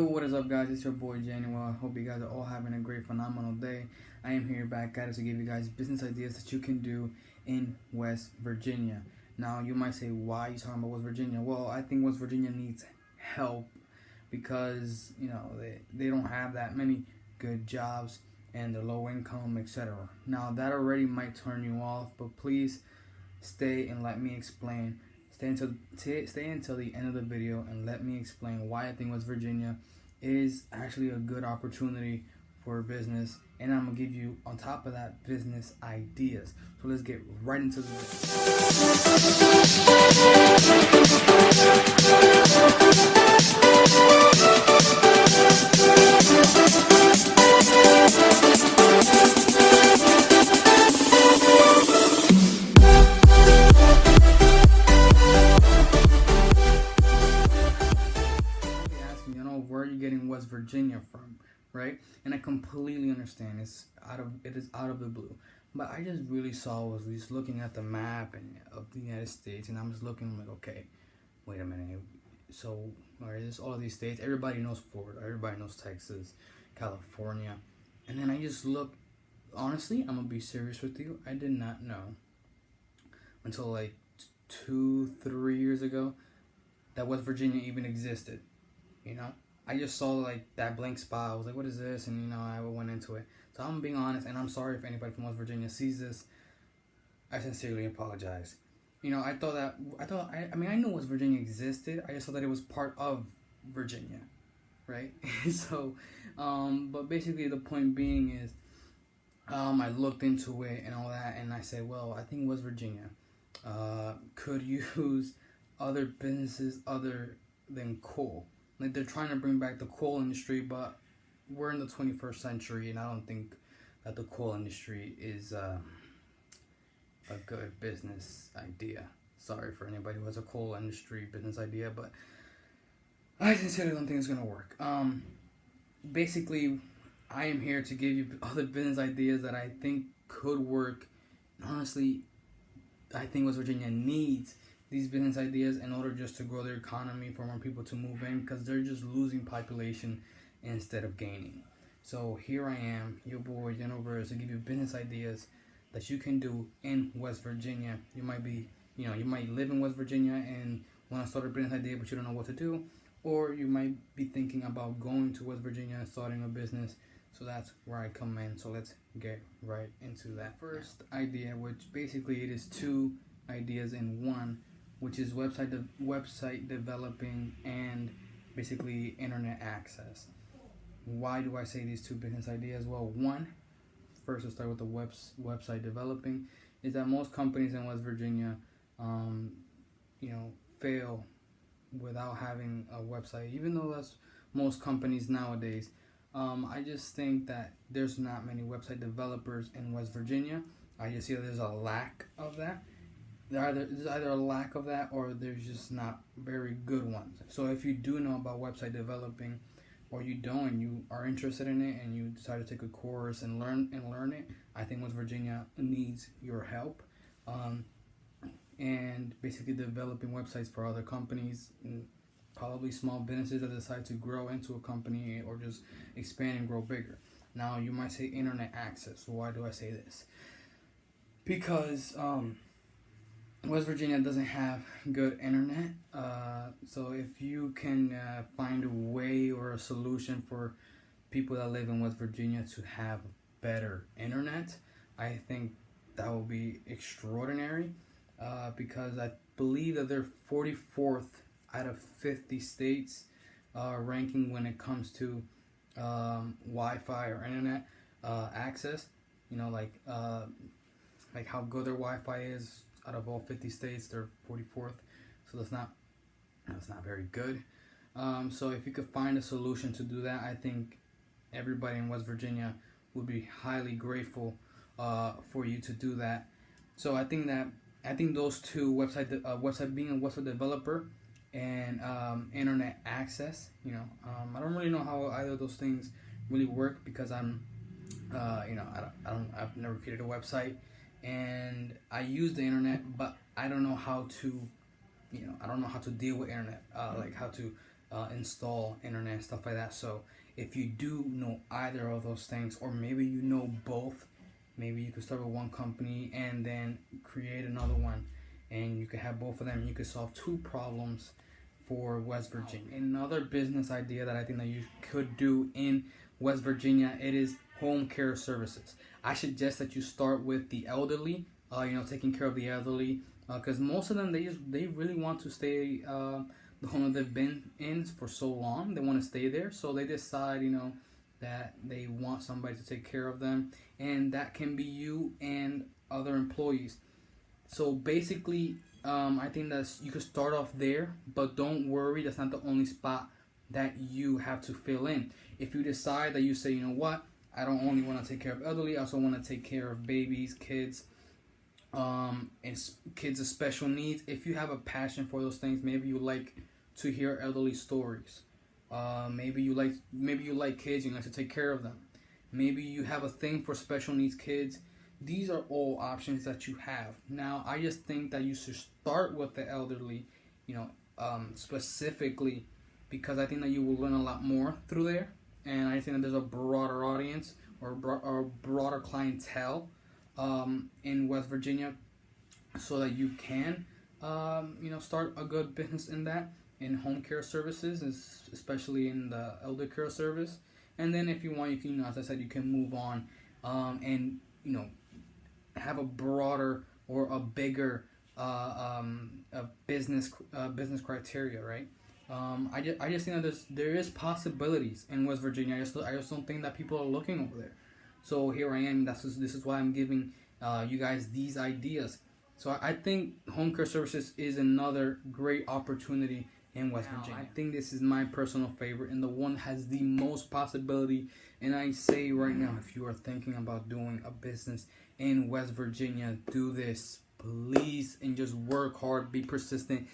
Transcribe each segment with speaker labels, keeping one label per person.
Speaker 1: What is up, guys? It's your boy January. I hope you guys are all having a great, phenomenal day. I am here back, guys, to give you guys business ideas that you can do in West Virginia. Now, you might say, why are you talking about West Virginia? Well, I think West Virginia needs help because, they don't have that many good jobs and they're low income, etc. Now, that already might turn you off, but please stay and let me explain. Stay until the end of the video and let me explain why I think West Virginia is actually a good opportunity for business, and I'm gonna give you on top of that business ideas. So let's get right into the where are you getting West Virginia from, right? And I completely understand it is out of the blue, but I just really was just looking at the map of the United States, and I'm just looking like, okay, wait a minute. So there's all of these states. Everybody knows Florida. Everybody knows Texas, California, and then I just looked. Honestly, I'm gonna be serious with you. I did not know until like 2-3 years ago that West Virginia even existed. I just saw like that blank spot. I was like, what is this? And I went into it. So I'm being honest, and I'm sorry if anybody from West Virginia sees this. I sincerely apologize. I knew West Virginia existed. I just thought that it was part of Virginia, right? So, but basically the point being is, I looked into it and all that, and I said, well, I think West Virginia could use other businesses other than coal. Like, they're trying to bring back the coal industry, but we're in the 21st century, and I don't think that the coal industry is a good business idea. Sorry for anybody who has a coal industry business idea, but I sincerely don't think it's going to work. Basically, I am here to give you other business ideas that I think could work. Honestly, I think West Virginia needs these business ideas in order just to grow their economy, for more people to move in, because they're just losing population instead of gaining. So here I am, your boy Genoverse, to give you business ideas that you can do in West Virginia. You might live in West Virginia and want to start a business idea, but you don't know what to do, or you might be thinking about going to West Virginia and starting a business. So that's where I come in. So let's get right into that first idea, which basically it is two ideas in one, which is website developing and basically internet access. Why do I say these two business ideas? Well, first we'll start with the website developing, is that most companies in West Virginia, fail without having a website, even though that's most companies nowadays. I just think that there's not many website developers in West Virginia. I just see that there's a lack of that. There's either a lack of that, or there's just not very good ones. So if you do know about website developing, or you don't, and you are interested in it, and you decide to take a course and learn it, I think West Virginia needs your help. And basically developing websites for other companies, probably small businesses that decide to grow into a company or just expand and grow bigger. Now, you might say internet access. Why do I say this? Because West Virginia doesn't have good internet, so if you can find a way or a solution for people that live in West Virginia to have better internet, I think that will be extraordinary, because I believe that they're 44th out of 50 states ranking when it comes to Wi-Fi or internet access. Like how good their Wi-Fi is. Out of all 50 states, they're 44th, so that's not very good. So if you could find a solution to do that, I think everybody in West Virginia would be highly grateful for you to do that. So I think those two, being a website developer and internet access. I don't really know how either of those things really work, because I've never created a website. And I use the internet, but I don't know how to, I don't know how to deal with internet, like how to install internet and stuff like that. So if you do know either of those things, or maybe you know both, maybe you could start with one company and then create another one, and you could have both of them. You could solve two problems for West Virginia. Another business idea that I think that you could do in West Virginia, it is home care services. I suggest that you start with the elderly, taking care of the elderly, because most of them, they really want to stay the home that they've been in for so long. They want to stay there, so they decide, that they want somebody to take care of them, and that can be you and other employees. So basically, I think that you could start off there, but don't worry, that's not the only spot that you have to fill in. If you decide that you say, you know what, I don't only want to take care of elderly, I also want to take care of babies, kids, and kids with special needs. If you have a passion for those things, maybe you like to hear elderly stories. Maybe you like kids, you like to take care of them. Maybe you have a thing for special needs kids. These are all options that you have. Now, I just think that you should start with the elderly, specifically, because I think that you will learn a lot more through there. And I think that there's a broader audience or broader clientele in West Virginia, so that you can, start a good business in home care services, especially in the elder care service. And then if you want, you can, as I said, you can move on and have a broader or a bigger business criteria, right? I just think that there is possibilities in West Virginia. I just don't think that people are looking over there. So here I am. This is why I'm giving you guys these ideas. So I think home care services is another great opportunity in West Virginia. I think this is my personal favorite and the one that has the most possibility. And I say right now, if you are thinking about doing a business in West Virginia, do this, please, and just work hard, be persistent,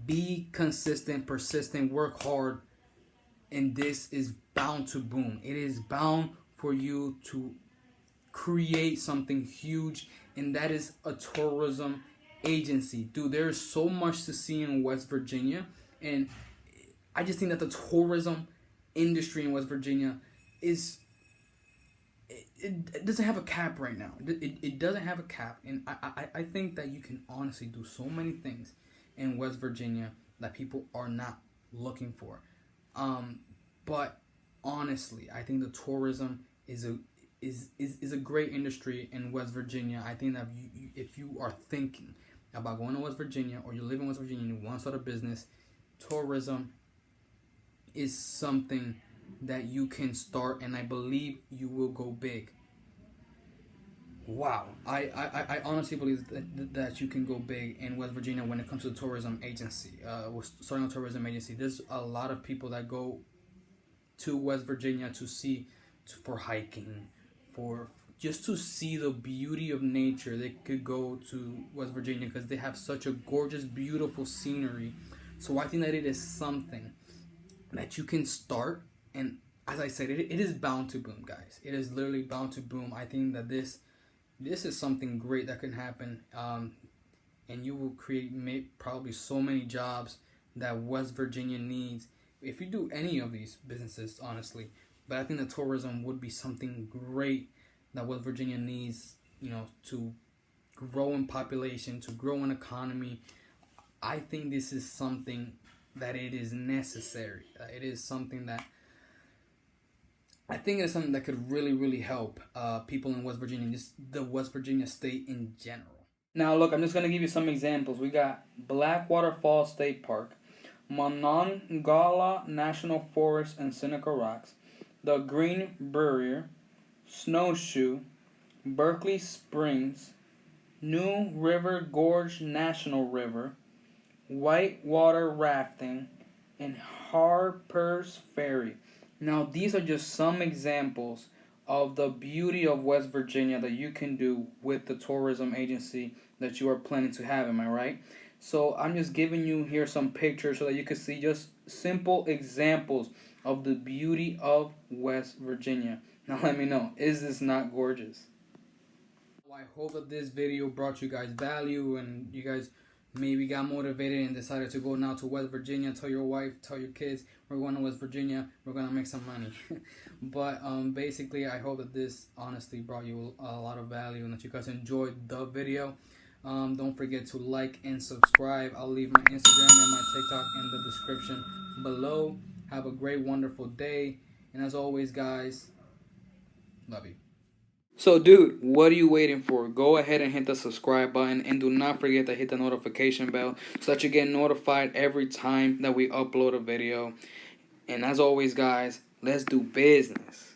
Speaker 1: be consistent, persistent, work hard, and this is bound to boom. It is bound for you to create something huge, and that is a tourism agency. Dude, there's so much to see in West Virginia, and I just think that the tourism industry in West Virginia is it doesn't have a cap right now. It doesn't have a cap, and I think that you can honestly do so many things in West Virginia that people are not looking for. But honestly, I think the tourism is a great industry in West Virginia. I think that if you are thinking about going to West Virginia, or you live in West Virginia and you want to start a business, tourism is something that you can start, and I believe you will go big. Wow, I honestly believe that you can go big in West Virginia when it comes to the tourism agency. Starting a tourism agency, there's a lot of people that go to West Virginia for hiking, for just to see the beauty of nature. They could go to West Virginia because they have such a gorgeous, beautiful scenery. So I think that it is something that you can start, and as I said, it is bound to boom, guys. It is literally bound to boom. I think that this is something great that can happen, and you will create probably so many jobs that West Virginia needs if you do any of these businesses, honestly. But I think that tourism would be something great that West Virginia needs, to grow in population, to grow in economy. I think this is something that it is necessary. It is something that I think it's something that could really, really help people in West Virginia, just the West Virginia state in general. Now, look, I'm just going to give you some examples. We got Blackwater Falls State Park, Monongahela National Forest and Seneca Rocks, the Green Barrier, Snowshoe, Berkeley Springs, New River Gorge National River, Whitewater Rafting, and Harper's Ferry. Now, these are just some examples of the beauty of West Virginia that you can do with the tourism agency that you are planning to have, am I right? So I'm just giving you here some pictures so that you can see just simple examples of the beauty of West Virginia. Now let me know, is this not gorgeous? Well, I hope that this video brought you guys value and you guys maybe got motivated and decided to go now to West Virginia. Tell your wife, tell your kids, we're going to West Virginia, we're going to make some money. But basically, I hope that this honestly brought you a lot of value and that you guys enjoyed the video. Don't forget to like and subscribe. I'll leave my Instagram and my TikTok in the description below. Have a great, wonderful day. And as always, guys, love you. So, dude, what are you waiting for? Go ahead and hit the subscribe button. And do not forget to hit the notification bell so that you get notified every time that we upload a video. And as always, guys, let's do business.